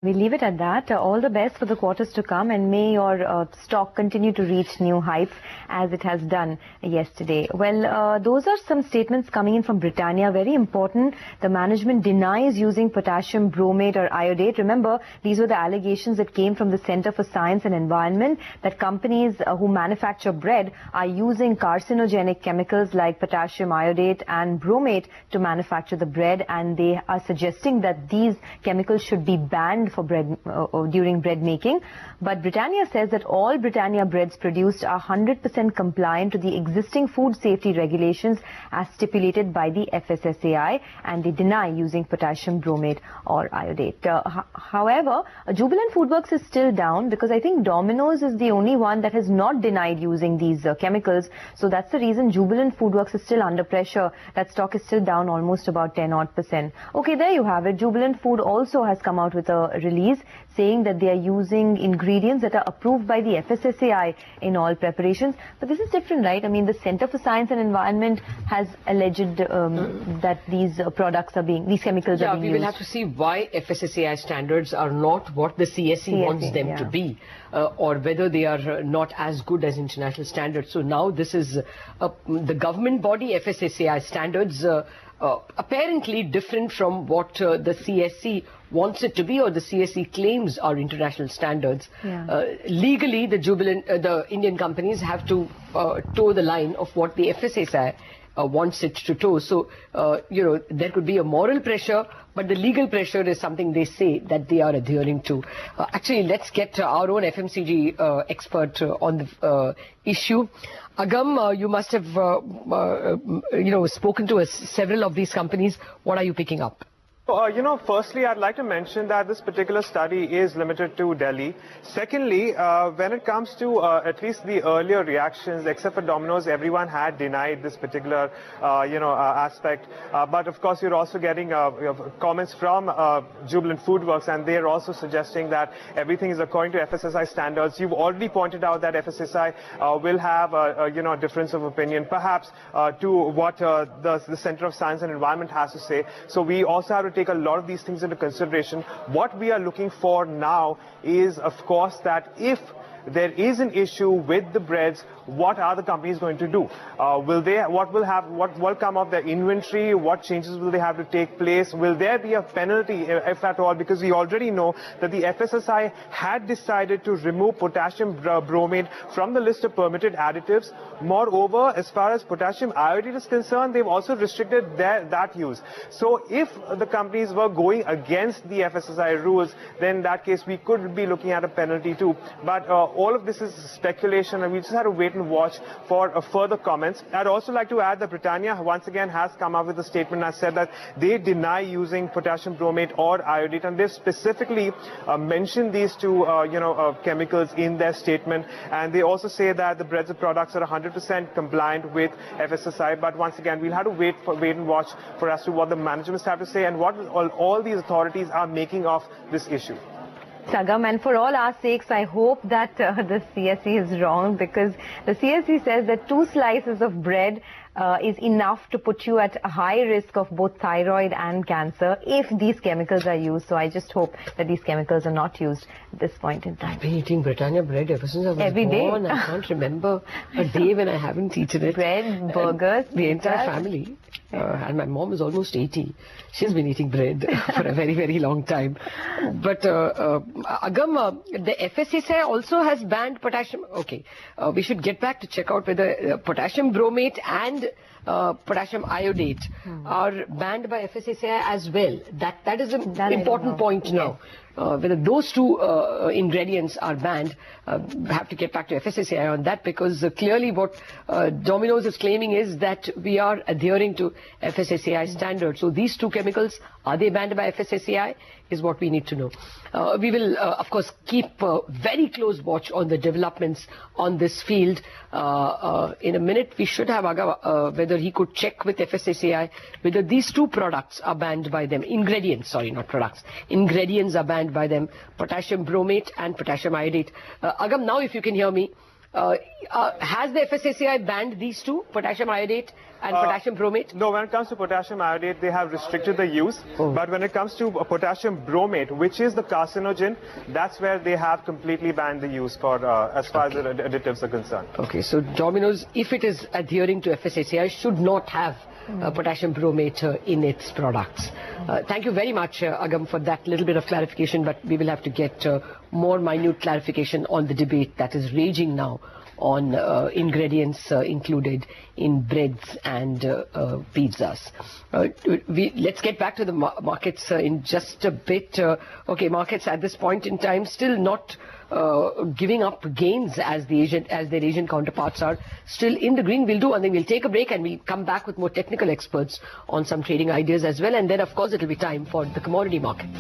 We leave it at that. All the best for the quarters to come, and may your stock continue to reach new heights as it has done yesterday. Well, those are some statements coming in from Britannia. Very important. The management denies using potassium bromate or iodate. Remember, these were the allegations that came from the Center for Science and Environment that companies who manufacture bread are using carcinogenic chemicals like potassium iodate and bromate to manufacture the bread, and they are suggesting that these chemicals should be banned for bread during bread making. But Britannia says that all Britannia breads produced are 100% compliant to the existing food safety regulations as stipulated by the FSSAI, and they deny using potassium bromate or iodate. However, Jubilant FoodWorks is still down because I think Domino's is the only one that has not denied using these chemicals. So that's the reason Jubilant FoodWorks is still under pressure. That stock is still down almost about 10-odd%. Okay, there you have it. Jubilant Food also has come out with a release saying that they are using ingredients that are approved by the FSSAI in all preparations. But this is different, right? I mean, the Center for Science and Environment has alleged that these products are being, these chemicals are being used. Yeah, we will have to see why FSSAI standards are not what the CSE wants them to be, or whether they are not as good as international standards. So now this is the government body FSSAI standards, apparently different from what the CSE wants it to be, or the CSE claims are international standards. Legally, the Indian companies have to toe the line of what the FSSAI wants it to toe. So, there could be a moral pressure, but the legal pressure is something they say that they are adhering to. Actually, let's get our own FMCG expert on the issue. Agam, you must have, spoken to several of these companies. What are you picking up? Firstly, I'd like to mention that this particular study is limited to Delhi. Secondly, when it comes to at least the earlier reactions, except for Domino's, everyone had denied this particular, aspect. But of course, you're also getting comments from Jubilant FoodWorks, and they're also suggesting that everything is according to FSSAI standards. You've already pointed out that FSSAI will have a difference of opinion, perhaps to what the Center of Science and Environment has to say. So we also have to take a lot of these things into consideration. What we are looking for now is, of course, that if there is an issue with the breads, what are the companies going to do? What will come of their inventory? What changes will they have to take place? Will there be a penalty, if at all? Because we already know that the FSSAI had decided to remove potassium bromate from the list of permitted additives. Moreover, as far as potassium iodate is concerned, they've also restricted that use. So if the companies were going against the FSSAI rules, then in that case we could be looking at a penalty too. But all of this is speculation, and we just have to wait and watch for further comments. I'd also like to add that Britannia once again has come up with a statement and said that they deny using potassium bromate or iodate, and they've specifically mentioned these two chemicals in their statement. And they also say that the breads and products are 100% compliant with FSSAI. But once again, we'll have to wait and watch for as to what the managements have to say and what all these authorities are making of this issue. Agam, and for all our sakes, I hope that the CSE is wrong, because the CSE says that 2 slices of bread is enough to put you at a high risk of both thyroid and cancer if these chemicals are used. So I just hope that these chemicals are not used at this point in time. I've been eating Britannia bread ever since I was born. I can't remember a day when I haven't eaten it. Bread, burgers, the entire family. And my mom is almost 80. She's been eating bread for a very, very long time. But Agam, the FSSAI also has banned potassium. Okay, we should get back to check out whether potassium bromate and potassium iodate are banned by FSSAI as well. That is an important point now. Whether those two ingredients are banned, we have to get back to FSSAI on that, because clearly what Domino's is claiming is that we are adhering to FSSAI standards. So these two chemicals, are they banned by FSSAI, is what we need to know. We will, of course, keep very close watch on the developments on this field. In a minute, we should have Aga, whether he could check with FSSAI whether these two products are banned by them. Ingredients, sorry, not products. Ingredients are banned by them, potassium bromate and potassium iodate. Agam, now if you can hear me, has the FSSAI banned these two, potassium iodate and potassium bromate? No, when it comes to potassium iodate, they have restricted the use. But when it comes to potassium bromate, which is the carcinogen, that's where they have completely banned the use for as far as the additives are concerned. Okay, so Domino's, if it is adhering to FSSAI, should not have potassium bromate in its products. Thank you very much, Agam, for that little bit of clarification, but we will have to get more minute clarification on the debate that is raging now on ingredients included in breads and pizzas. Let's get back to the markets in just a bit. Okay, markets at this point in time still not giving up gains as their Asian counterparts are still in the green. We'll do, and then we'll take a break and we'll come back with more technical experts on some trading ideas as well. And then, of course, it'll be time for the commodity markets.